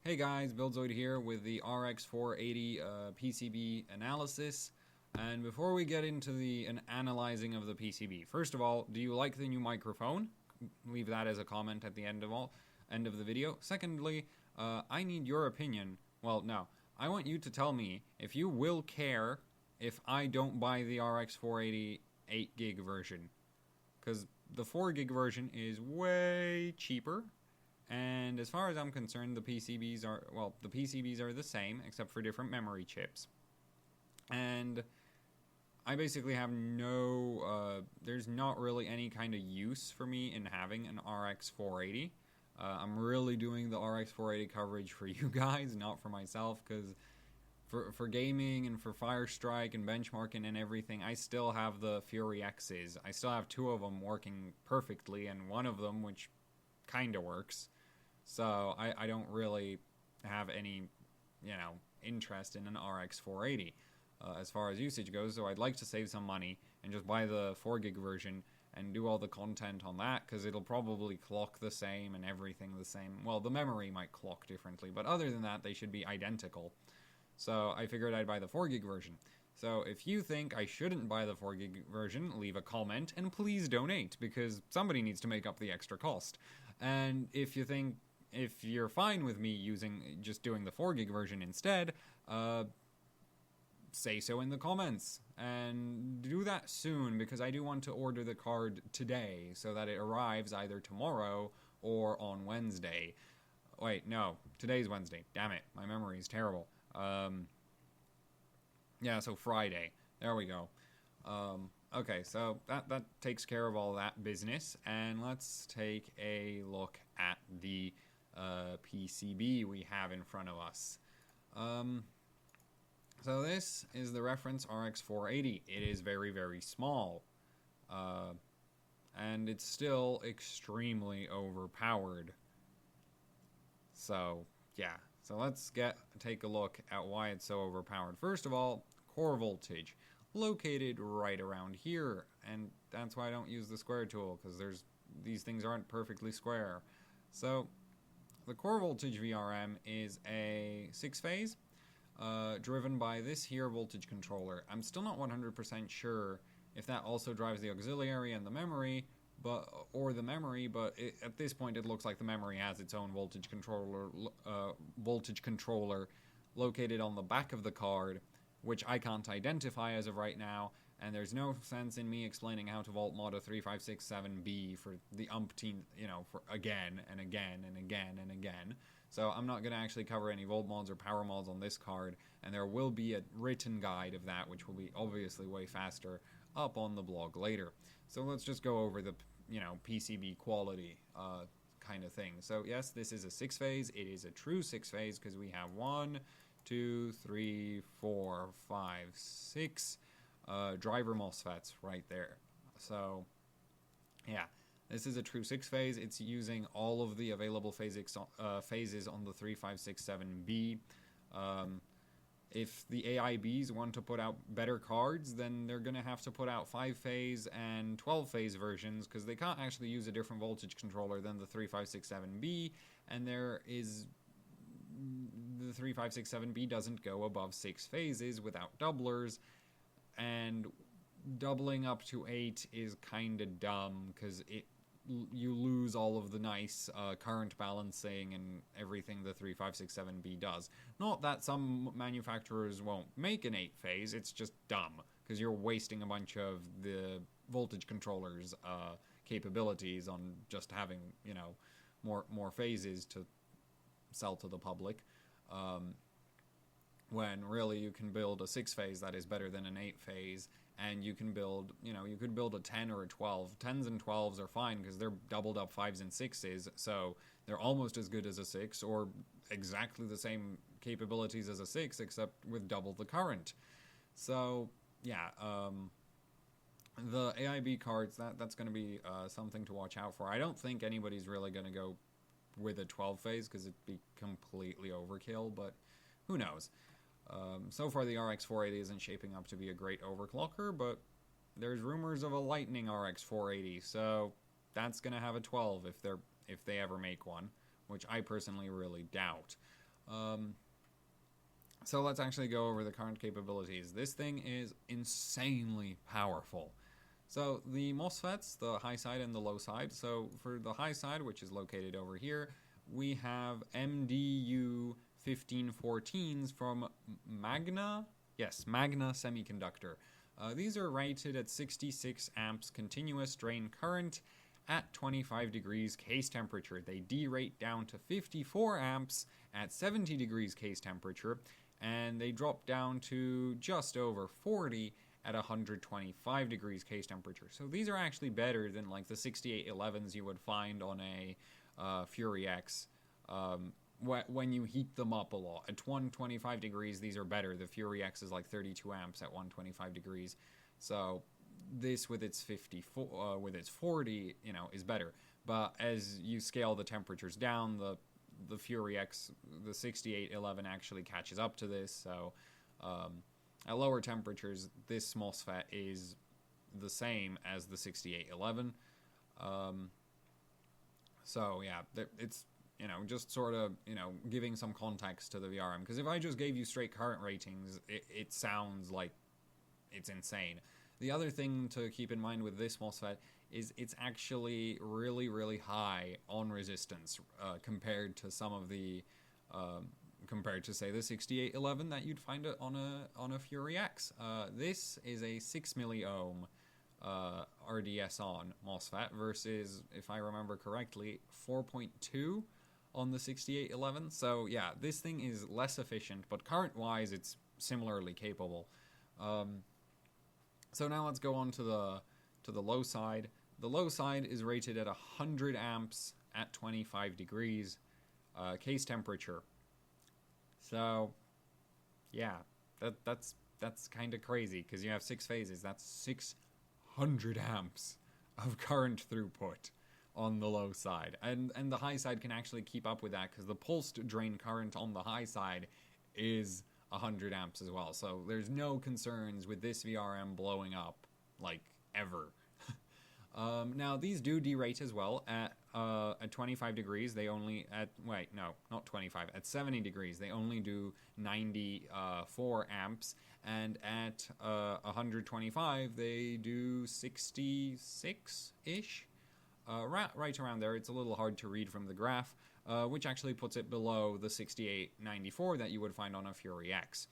Hey guys, Buildzoid here with the RX 480 PCB analysis. And before we get into the analyzing of the PCB, first of all, do you like the new microphone? Leave that as a comment at the end of the video. Secondly, I need your opinion. Well, no, I want you to tell me if you will care if I don't buy the RX 480 8 gig version, because the 4 gig version is way cheaper. And as far as I'm concerned, the PCBs are the same, except for different memory chips. And I basically have there's not really any kind of use for me in having an RX 480. I'm really doing the RX 480 coverage for you guys, not for myself, because for gaming and for Firestrike and benchmarking and everything, I still have the Fury X's. I still have two of them working perfectly, and one of them, which kind of works. So I don't really have any, interest in an RX 480 as far as usage goes. So I'd like to save some money and just buy the 4 gig version and do all the content on that, because it'll probably clock the same and everything the same. Well, the memory might clock differently, but other than that, they should be identical. So I figured I'd buy the 4 gig version. So if you think I shouldn't buy the 4 gig version, leave a comment and please donate, because somebody needs to make up the extra cost. And if you're fine with me just doing the 4 gig version instead, say so in the comments. And do that soon, because I do want to order the card today so that it arrives either tomorrow or on Wednesday. Wait, no, today's Wednesday. Damn it, my memory is terrible. Yeah, so Friday. There we go. Okay, so that takes care of all that business, and let's take a look at the PCB we have in front of us. So this is the reference RX 480. It is very, very small, and it's still extremely overpowered. So yeah, so let's take a look at why it's so overpowered. First of all, core voltage, located right around here, and that's why I don't use the square tool, because these things aren't perfectly square. So the core voltage VRM is a 6-phase, driven by this here voltage controller. I'm still not 100% sure if that also drives the auxiliary and the memory, but at this point it looks like the memory has its own voltage controller located on the back of the card, which I can't identify as of right now, and there's no sense in me explaining how to volt mod a 3567B for the umpteenth, for again and again and again and again. So I'm not going to actually cover any volt mods or power mods on this card, and there will be a written guide of that, which will be obviously way faster, up on the blog later. So let's just go over the, PCB quality kind of thing. So yes, this is a 6-phase. It is a true 6-phase because we have 1, 2, 3, 4, 5, 6 driver MOSFETs right there. So yeah, this is a true 6-phase. It's using all of the available phases on the 3567B. If the AIBs want to put out better cards, then they're going to have to put out 5-phase and 12-phase versions, because they can't actually use a different voltage controller than the 3567B, and the 3567B doesn't go above 6 phases without doublers, and doubling up to 8 is kind of dumb, because you lose all of the nice current balancing and everything the 3567B does. Not that some manufacturers won't make an 8-phase, it's just dumb, because you're wasting a bunch of the voltage controller's capabilities on just having, more phases to sell to the public. When really you can build a 6-phase that is better than an 8-phase, and you can build, you could build a 10 or a 12. 10s and 12s are fine because they're doubled up 5s and 6s, so they're almost as good as a 6, or exactly the same capabilities as a 6, except with double the current. So yeah, the AIB cards, that's going to be something to watch out for. I don't think anybody's really going to go with a 12-phase because it'd be completely overkill, but who knows. So far the RX 480 isn't shaping up to be a great overclocker, but there's rumors of a Lightning RX 480, so that's going to have a 12 if they ever make one, which I personally really doubt. So let's actually go over the current capabilities. This thing is insanely powerful. So the MOSFETs, the high side and the low side. So for the high side, which is located over here, we have MDU 1514s from Magna. Yes, Magna Semiconductor. These are rated at 66 amps continuous drain current at 25 degrees case temperature. They derate down to 54 amps at 70 degrees case temperature, and they drop down to just over 40 at 125 degrees case temperature. So these are actually better than like the 6811s you would find on a Fury X when you heat them up a lot. At 125 degrees, these are better. The Fury X is like 32 amps at 125 degrees. So this with its 54, with its 40, you know, is better. But as you scale the temperatures down, the Fury X, the 6811 actually catches up to this. So at lower temperatures, this MOSFET is the same as the 6811. So yeah, it's, you know, just sort of, you know, giving some context to the VRM. Because if I just gave you straight current ratings, it sounds like it's insane. The other thing to keep in mind with this MOSFET is it's actually really, really high on resistance compared to some of the, compared to say the 6811 that you'd find it on a Fury X. This is a 6 milliohm RDS on MOSFET versus, if I remember correctly, 4.2 on the 6811. So yeah, this thing is less efficient, but current-wise, it's similarly capable. So now let's go on to the low side. The low side is rated at 100 amps at 25 degrees case temperature. So yeah, that's kind of crazy because you have 6 phases. That's 600 amps of current throughput on the low side, and the high side can actually keep up with that because the pulsed drain current on the high side is 100 amps as well. So there's no concerns with this VRM blowing up like ever. Now these do derate as well at 25 degrees. They only not 25, at 70 degrees they only do 94 amps, and at 125 they do 66-ish. Right around there. It's a little hard to read from the graph, which actually puts it below the 6894 that you would find on a Fury X.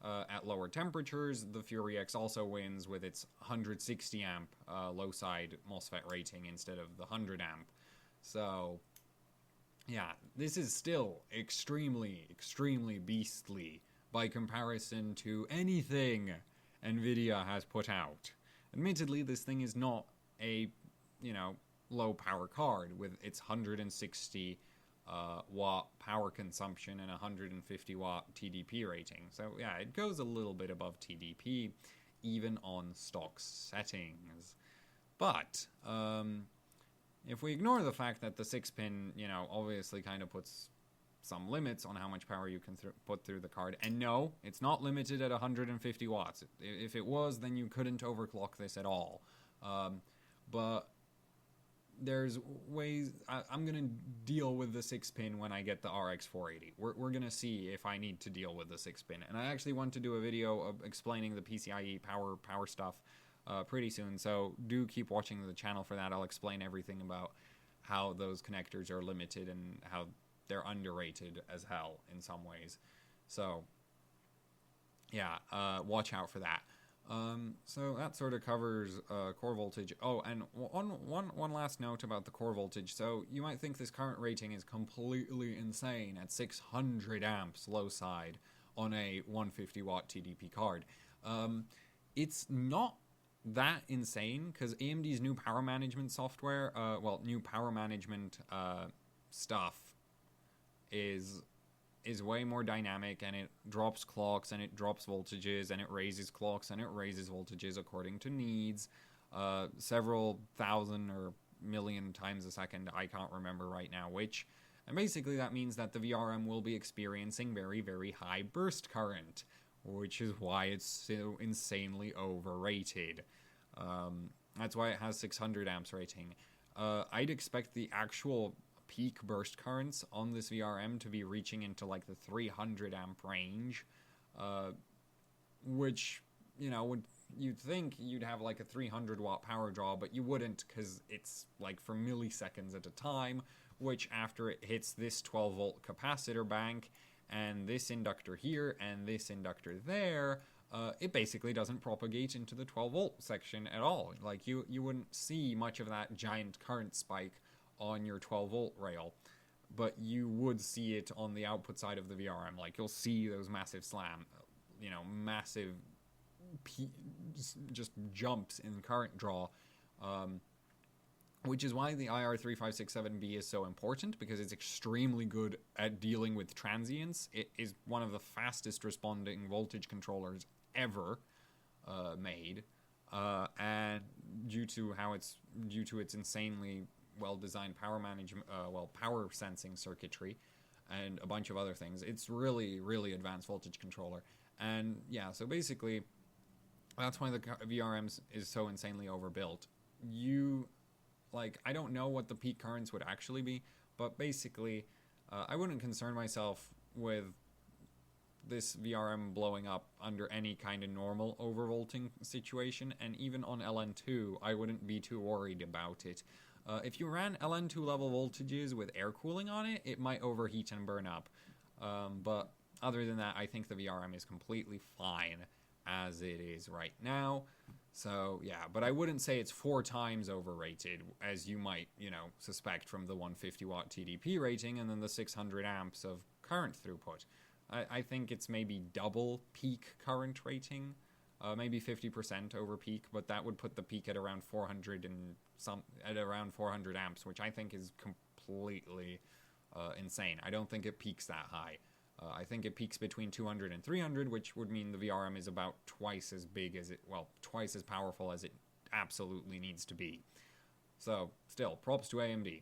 At lower temperatures, the Fury X also wins with its 160 amp low side MOSFET rating instead of the 100 amp. So yeah, this is still extremely, extremely beastly by comparison to anything NVIDIA has put out. Admittedly, this thing is not a, you know, low power card with its 160 watt power consumption and 150 watt TDP rating. So yeah, it goes a little bit above TDP even on stock settings. But if we ignore the fact that the 6-pin, you know, obviously kind of puts some limits on how much power you can put through the card, and no, it's not limited at 150 watts. If it was, then you couldn't overclock this at all. But there's ways. I'm going to deal with the 6-pin when I get the RX 480. We're going to see if I need to deal with the 6-pin. And I actually want to do a video of explaining the PCIe power stuff pretty soon. So do keep watching the channel for that. I'll explain everything about how those connectors are limited and how they're underrated as hell in some ways. So yeah, watch out for that. So that sort of covers core voltage. Oh, and one last note about the core voltage. So you might think this current rating is completely insane at 600 amps low side on a 150 watt TDP card. It's not that insane because AMD's new power management software, new power management stuff is way more dynamic, and it drops clocks and it drops voltages and it raises clocks and it raises voltages according to needs, several thousand or million times a second. I can't remember right now which. And basically that means that the VRM will be experiencing very, very high burst current, which is why it's so insanely overrated. That's why it has 600 amps rating. I'd expect the actual peak burst currents on this VRM to be reaching into like the 300 amp range, which, you know, you'd think you'd have like a 300 watt power draw, but you wouldn't, because it's like for milliseconds at a time, which after it hits this 12 volt capacitor bank and this inductor here and this inductor there, it basically doesn't propagate into the 12 volt section at all. Like you wouldn't see much of that giant current spike on your 12 volt rail, but you would see it on the output side of the VRM. Like you'll see those massive massive just jumps in current draw, which is why the IR3567B is so important, because it's extremely good at dealing with transients. It is one of the fastest responding voltage controllers ever made, and due to its insanely well-designed power management, power sensing circuitry, and a bunch of other things, it's really, really advanced voltage controller. And yeah, so basically, that's why the VRM is so insanely overbuilt. I don't know what the peak currents would actually be, but basically, I wouldn't concern myself with this VRM blowing up under any kind of normal overvolting situation, and even on LN2, I wouldn't be too worried about it. If you ran LN2 level voltages with air cooling on it, it might overheat and burn up. But other than that, I think the VRM is completely fine as it is right now. So yeah, but I wouldn't say it's 4 times overrated, as you might, suspect from the 150 watt TDP rating and then the 600 amps of current throughput. I think it's maybe double peak current rating, maybe 50% over peak, but that would put the peak at around 400 amps, which I think is completely insane. I don't think it peaks that high. I think it peaks between 200 and 300, which would mean the VRM is about twice as powerful as it absolutely needs to be. So, still, props to AMD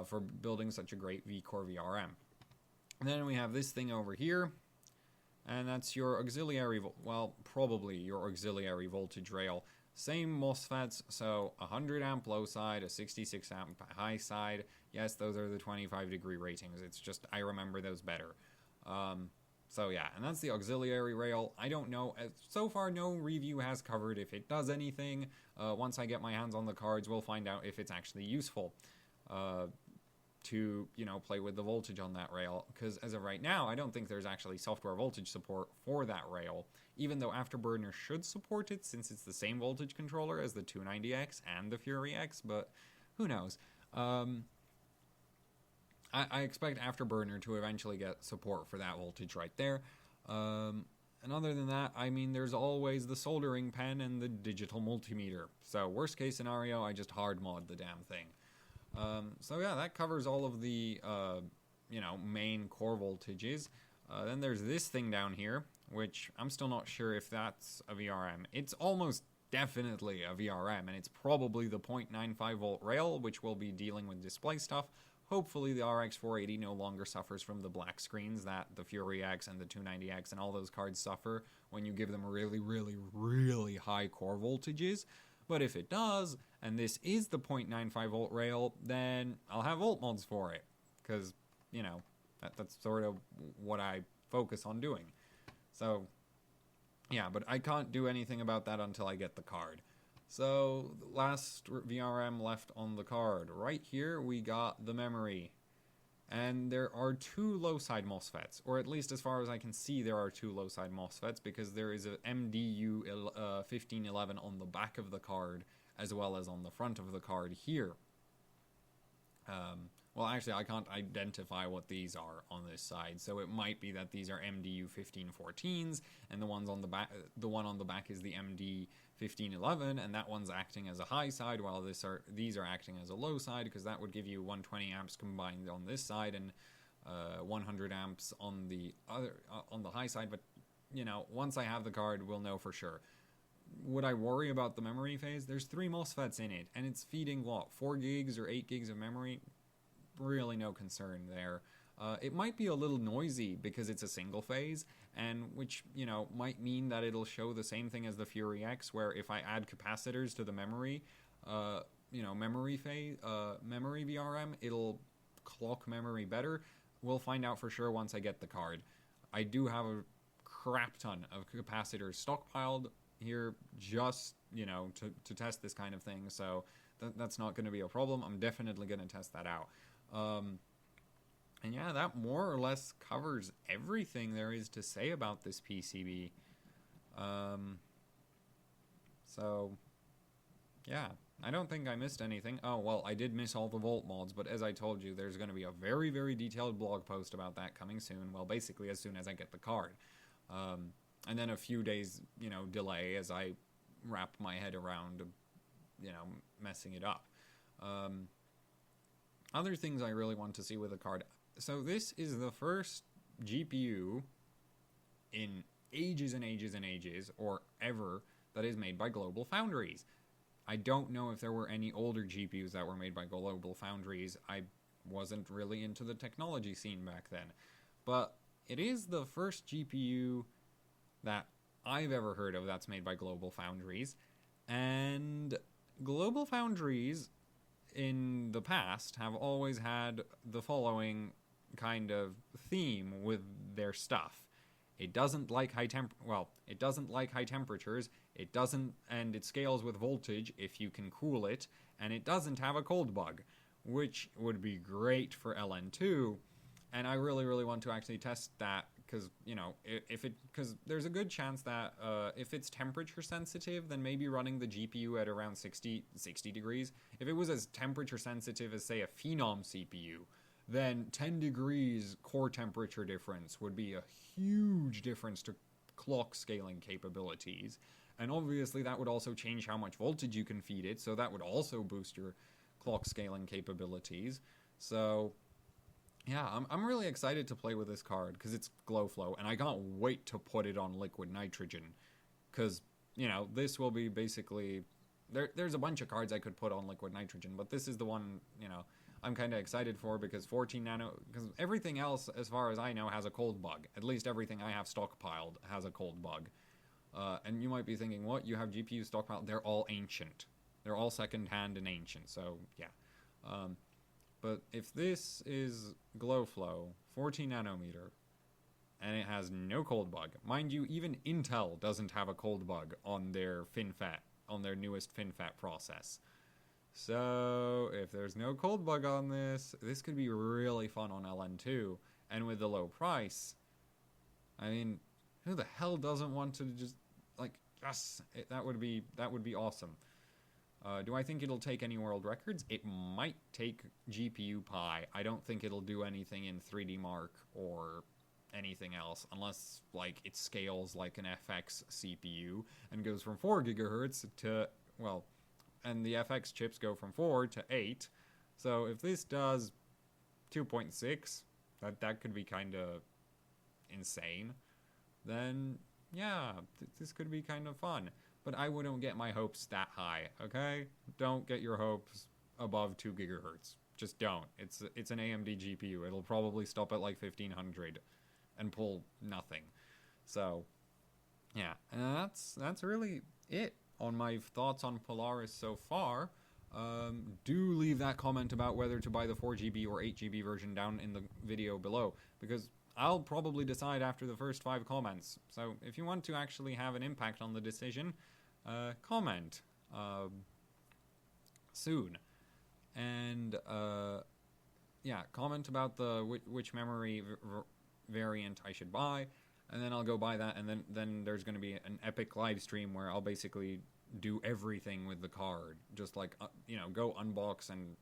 for building such a great V-Core VRM. And then we have this thing over here, and that's your auxiliary, probably your auxiliary voltage rail. Same MOSFETs, so 100 amp low side, a 66 amp high side. Yes, those are the 25 degree ratings. It's just, I remember those better. So yeah, and that's the auxiliary rail. I don't know, so far no review has covered if it does anything. Once I get my hands on the cards, we'll find out if it's actually useful to, play with the voltage on that rail, because as of right now, I don't think there's actually software voltage support for that rail, even though Afterburner should support it, since it's the same voltage controller as the 290X and the Fury X, but who knows. I expect Afterburner to eventually get support for that voltage right there. And other than that, I mean, there's always the soldering pen and the digital multimeter. So worst case scenario, I just hard mod the damn thing. So yeah, that covers all of the, main core voltages. Then there's this thing down here, which I'm still not sure if that's a VRM. It's almost definitely a VRM, and it's probably the 0.95 volt rail, which will be dealing with display stuff. Hopefully the RX 480 no longer suffers from the black screens that the Fury X and the 290X and all those cards suffer when you give them really, really, really high core voltages. But if it does, and this is the 0.95 volt rail, then I'll have volt mods for it, because, that's sort of what I focus on doing. So, yeah, but I can't do anything about that until I get the card. So, last VRM left on the card. Right here, we got the memory. And there are 2 low-side MOSFETs, or at least as far as I can see, there are 2 low-side MOSFETs, because there is a MDU 1511 on the back of the card, as well as on the front of the card here. Well, actually, I can't identify what these are on this side, so it might be that these are MDU 1514s, and the one on the back is the MD 1511, and that one's acting as a high side, while these are acting as a low side, because that would give you 120 amps combined on this side and 100 amps on the high side. But once I have the card, we'll know for sure. Would I worry about the memory phase? There's 3 MOSFETs in it, and it's feeding 4 gigs or 8 gigs of memory. Really no concern there. It might be a little noisy because it's a single phase, and which, might mean that it'll show the same thing as the Fury X, where if I add capacitors to the memory, memory VRM, it'll clock memory better? We'll find out for sure once I get the card. I do have a crap ton of capacitors stockpiled here just, you know, to test this kind of thing, so that's not going to be a problem. I'm definitely going to test that out. And yeah, that more or less covers everything there is to say about this PCB. So, yeah, I don't think I missed anything. Oh, well, I did miss all the volt mods, but as I told you, there's going to be a very, very detailed blog post about that coming soon. Well, basically as soon as I get the card. And then a few days, you know, delay as I wrap my head around, you know, messing it up. Other things I really want to see with the card. So this is the first GPU in ages and ages and ages, or ever, that is made by Global Foundries. I don't know if there were any older GPUs that were made by Global Foundries. I wasn't really into the technology scene back then. But it is the first GPU that I've ever heard of that's made by Global Foundries. And Global Foundries in the past have always had the following kind of theme with their stuff. It doesn't like high temperatures. It doesn't, and it scales with voltage if you can cool it, and it doesn't have a cold bug, which would be great for LN2. And I really, really want to actually test that because, you know, because there's a good chance that if it's temperature sensitive, then maybe running the GPU at around 60 degrees. If it was as temperature sensitive as, say, a Phenom CPU, then 10 degrees core temperature difference would be a huge difference to clock scaling capabilities. And obviously that would also change how much voltage you can feed it, so that would also boost your clock scaling capabilities. So yeah, I'm really excited to play with this card because it's glow flow, and I can't wait to put it on liquid nitrogen because, you know, this will be basically... There's a bunch of cards I could put on liquid nitrogen, but this is the one, you know, I'm kind of excited for because 14 nano... Because everything else, as far as I know, has a cold bug. At least everything I have stockpiled has a cold bug. And you might be thinking, what? You have GPU stockpiled? They're all ancient. They're all second-hand and ancient, so yeah. But if this is glow flow, 14 nanometer, and it has no cold bug... Mind you, even Intel doesn't have a cold bug on their FinFET, on their newest FinFET process. So, if there's no cold bug on this, this could be really fun on LN2. And with the low price, I mean, who the hell doesn't want to just, like, yes, that would be awesome. Do I think it'll take any world records? It might take GPU Pi. I don't think it'll do anything in 3D Mark or anything else, unless, like, it scales like an FX CPU and goes from 4 gigahertz to, well... And the FX chips go from 4 to 8. So if this does 2.6, that could be kind of insane. Then, yeah, this could be kind of fun. But I wouldn't get my hopes that high, okay? Don't get your hopes above 2 gigahertz. Just don't. It's an AMD GPU. It'll probably stop at like 1500 and pull nothing. So, yeah, and that's really it on my thoughts on Polaris so far. Do leave that comment about whether to buy the 4GB or 8GB version down in the video below, because I'll probably decide after the first 5 comments. So if you want to actually have an impact on the decision, comment soon. And yeah, comment about which memory variant I should buy, and then I'll go buy that, and then there's going to be an epic live stream where I'll basically do everything with the card. Just like, you know, go unbox and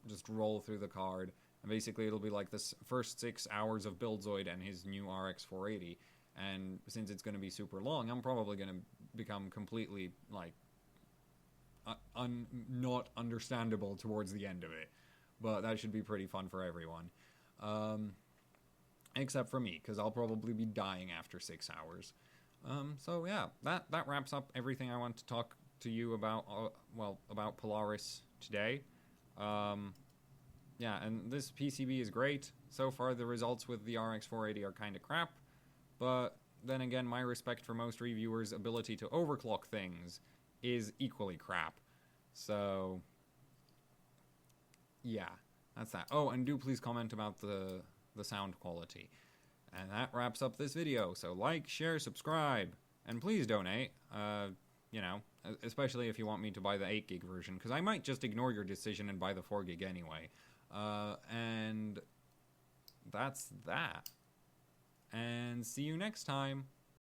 just roll through the card. And basically it'll be like this first 6 hours of Buildzoid and his new RX 480. And since it's going to be super long, I'm probably going to become completely, like, not understandable towards the end of it. But that should be pretty fun for everyone. Except for me, because I'll probably be dying after 6 hours. So yeah, that wraps up everything I want to talk to you about, about Polaris today. Yeah, and this PCB is great. So far, the results with the RX 480 are kind of crap. But then again, my respect for most reviewers' ability to overclock things is equally crap. So, yeah. that's that. Oh, and do please comment about the sound quality. And that wraps up this video. So like, share, subscribe, and please donate. You know, especially if you want me to buy the 8 gig version, because I might just ignore your decision and buy the 4 gig anyway. And that's that. And see you next time.